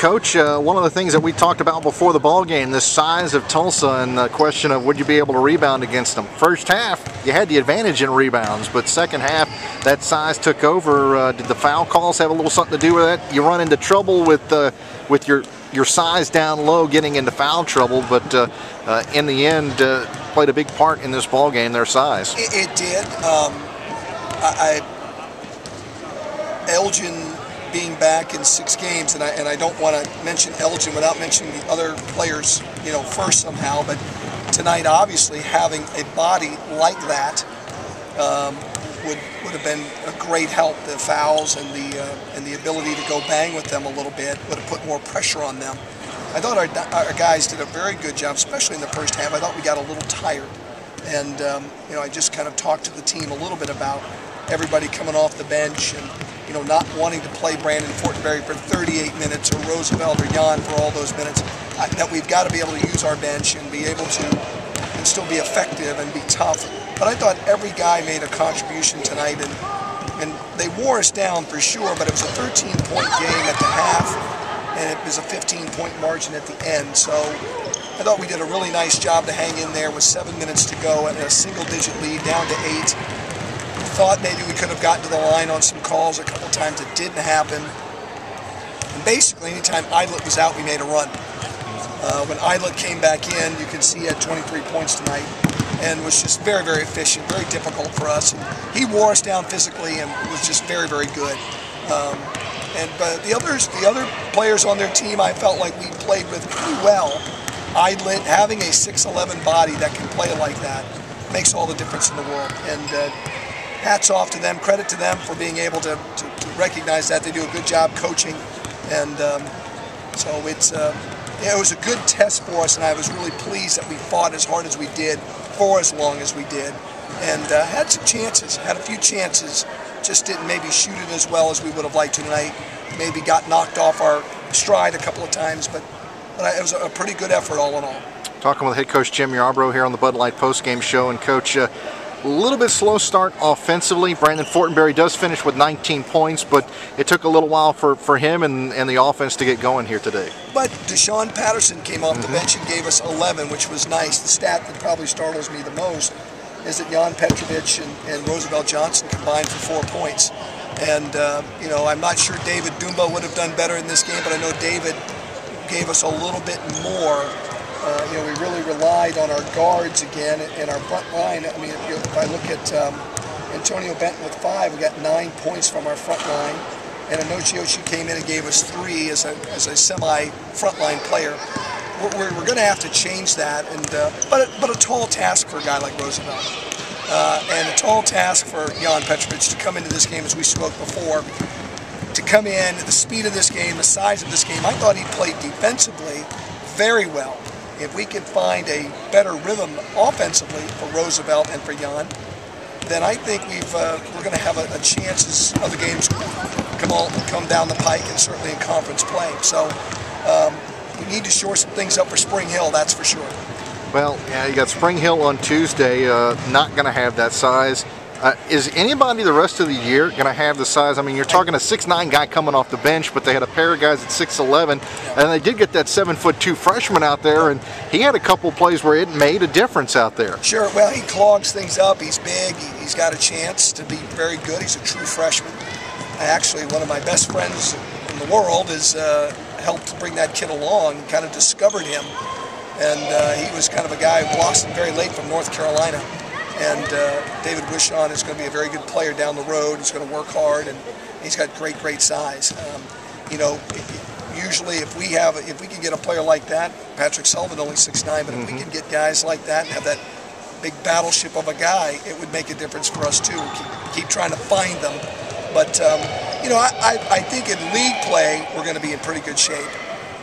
Coach, one of the things that we talked about before the ball game, the size of Tulsa and the question of would you be able to rebound against them. First half, you had the advantage in rebounds, but second half, that size took over. Did the foul calls have a little something to do with that? You run into trouble with your size down low, getting into foul trouble, but in the end, played a big part in this ball game. Their size. It did. Elgin being back in 6 games, and I don't want to mention Elgin without mentioning the other players, first somehow. But tonight, obviously, having a body like that would have been a great help. The fouls and the ability to go bang with them a little bit would have put more pressure on them. I thought our guys did a very good job, especially in the first half. I thought we got a little tired, and I just kind of talked to the team a little bit about everybody coming off the bench and not wanting to play Brandon Fortenberry for 38 minutes or Roosevelt or Jan for all those minutes. That we've got to be able to use our bench and be able to and still be effective and be tough. But I thought every guy made a contribution tonight, and they wore us down for sure, but it was a 13-point game at the half, and it was a 15-point margin at the end. So I thought we did a really nice job to hang in there with 7 minutes to go and a single-digit lead down to 8. Thought maybe we could have gotten to the line on some calls a couple times. It didn't happen. And basically, anytime Idlet was out, we made a run. When Idlet came back in, you can see he had 23 points tonight and was just very, very efficient, very difficult for us. And he wore us down physically and was just very, very good. But the other players on their team, I felt like we played with pretty well. Idlet, having a 6'11" body that can play like that, makes all the difference in the world. And hats off to them, credit to them for being able to recognize that. They do a good job coaching, and so it was a good test for us, and I was really pleased that we fought as hard as we did for as long as we did, and had some chances, had a few chances, just didn't maybe shoot it as well as we would have liked to tonight. Maybe got knocked off our stride a couple of times, but it was a pretty good effort all in all. Talking with head coach Jim Yarbrough here on the Bud Light postgame show, and Coach, a little bit slow start offensively. Brandon Fortenberry does finish with 19 points, but it took a little while for him and the offense to get going here today. But Deshaun Patterson came off the bench and gave us 11, which was nice. The stat that probably startles me the most is that Jan Petrovich and Roosevelt Johnson combined for 4 points. And, I'm not sure David Dumba would have done better in this game, but I know David gave us a little bit more. We really relied on our guards again and our front line. I mean, if I look at Antonio Benton with 5, we got 9 points from our front line. And Inochioshi came in and gave us 3 as a semi-front line player. We're going to have to change that, but a tall task for a guy like Roosevelt. And a tall task for Jan Petrovich to come into this game, as we spoke before, to come in, the speed of this game, the size of this game. I thought he played defensively very well. If we can find a better rhythm offensively for Roosevelt and for Jan, then I think we're going to have a chance as other games come down the pike, and certainly in conference play. So we need to shore some things up for Spring Hill, that's for sure. Well, yeah, you got Spring Hill on Tuesday, not going to have that size. Is anybody the rest of the year going to have the size? I mean, you're talking a 6'9" guy coming off the bench, but they had a pair of guys at 6'11", and they did get that 7'2" freshman out there, and he had a couple plays where it made a difference out there. Sure. Well, he clogs things up. He's big. He's got a chance to be very good. He's a true freshman. Actually, one of my best friends in the world has helped bring that kid along and kind of discovered him. And he was kind of a guy who blossomed very late from North Carolina. And David Wishon is going to be a very good player down the road. He's going to work hard, and he's got great size. Usually if we can get a player like that, Patrick Sullivan only 6'9", but if we can get guys like that and have that big battleship of a guy, it would make a difference for us too. Keep trying to find them. But I think in league play we're going to be in pretty good shape.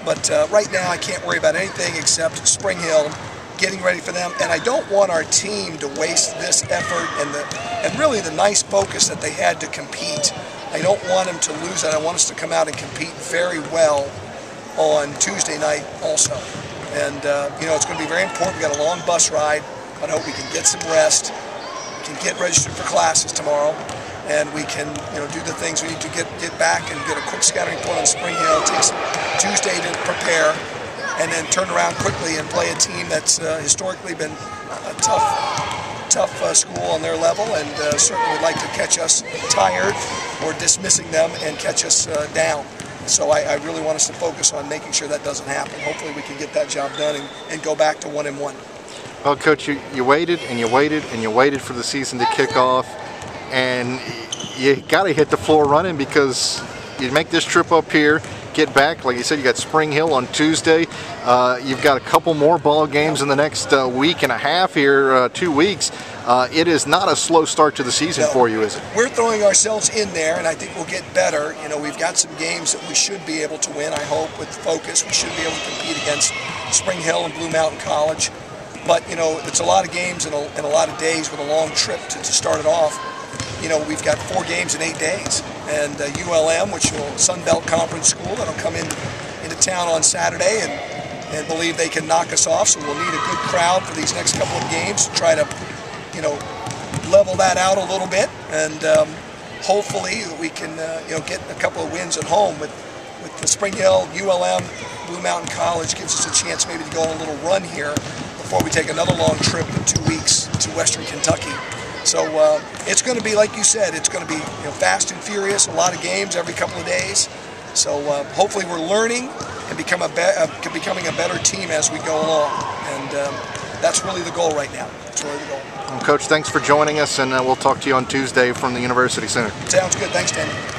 But right now I can't worry about anything except Spring Hill, getting ready for them, and I don't want our team to waste this effort and really the nice focus that they had to compete. I don't want them to lose that. I want us to come out and compete very well on Tuesday night also. And it's going to be very important. We got a long bus ride. I hope we can get some rest. We can get registered for classes tomorrow, and we can do the things we need to get back and get a quick scouting report on Spring Hill. Take some Tuesday to prepare, and then turn around quickly and play a team that's historically been a tough school on their level, and certainly would like to catch us tired or dismissing them and catch us down. So I really want us to focus on making sure that doesn't happen. Hopefully we can get that job done and go back to 1-1. Well, Coach, you waited and you waited and you waited for the season to kick off, and you got to hit the floor running, because you make this trip up here, get back, like you said, you got Spring Hill on Tuesday. You've got a couple more ball games in the next week and a half here, 2 weeks. It is not a slow start to the season for you, is it? We're throwing ourselves in there, and I think we'll get better. You know, we've got some games that we should be able to win, I hope, with focus. We should be able to compete against Spring Hill and Blue Mountain College. But, you know, it's a lot of games and a lot of days with a long trip to start it off. You know, we've got 4 games in 8 days. And ULM, which will Sun Belt Conference school, that'll come into town on Saturday and believe they can knock us off. So we'll need a good crowd for these next couple of games to try to, you know, level that out a little bit. And hopefully we can, you know, get a couple of wins at home with the Spring Hill, ULM, Blue Mountain College gives us a chance maybe to go on a little run here before we take another long trip in 2 weeks to Western Kentucky. So it's going to be, like you said, it's going to be, you know, fast and furious, a lot of games every couple of days. So hopefully we're learning and becoming a better team as we go along. And that's really the goal right now. That's really the goal. Well, Coach, thanks for joining us, and we'll talk to you on Tuesday from the University Center. Sounds good. Thanks, Danny.